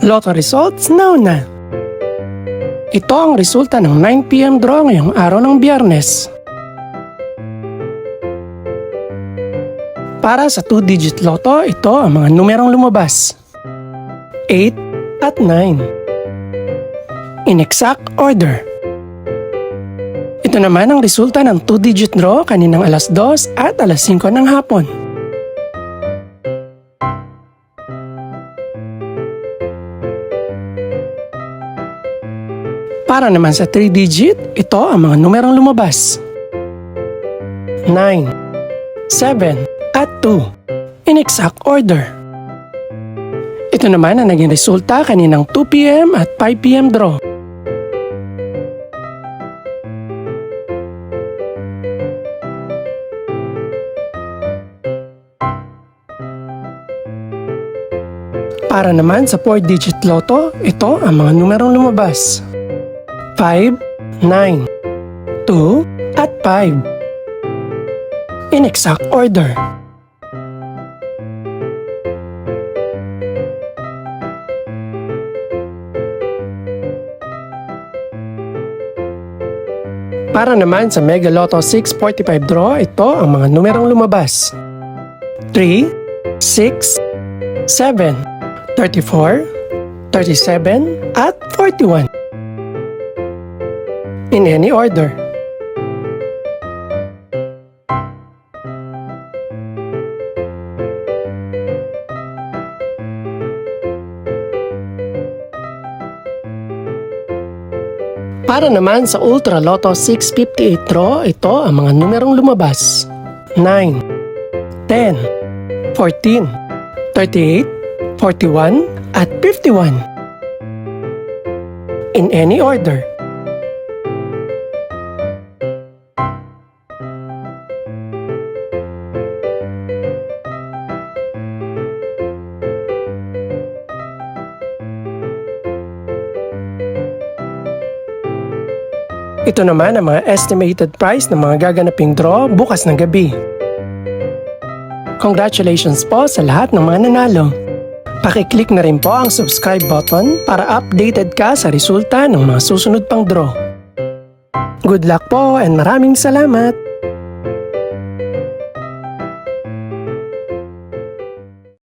Lotto results now na. Ito ang resulta ng 9 PM draw ngayong araw ng Biyernes. Para sa 2-digit lotto, ito ang mga numerong lumabas. 8 at 9. In exact order. Ito naman ang resulta ng 2-digit draw kaninang alas 2 at alas 5 ng hapon. Para naman sa 3-digit, ito ang mga numerong lumabas. 9, 7, at 2. In exact order. Ito naman ang naging resulta kaninang 2 PM at 5 PM draw. Para naman sa 4-digit lotto, ito ang mga numerong lumabas. 5, 9, 2, at 5. In exact order. Para naman sa Mega Lotto 645 draw, ito ang mga numerong lumabas. 3, 6, 7, 34, 37, at 41. In any order. Para naman sa Ultra Lotto 658 draw, ito ang mga numerong lumabas. 9, 10, 14, 38, 41, at 51. In any order. Ito naman ang mga estimated price ng mga gaganaping draw bukas ng gabi. Congratulations po sa lahat ng mga nanalo. Pakiclick na rin po ang subscribe button para updated ka sa resulta ng mga susunod pang draw. Good luck po and maraming salamat!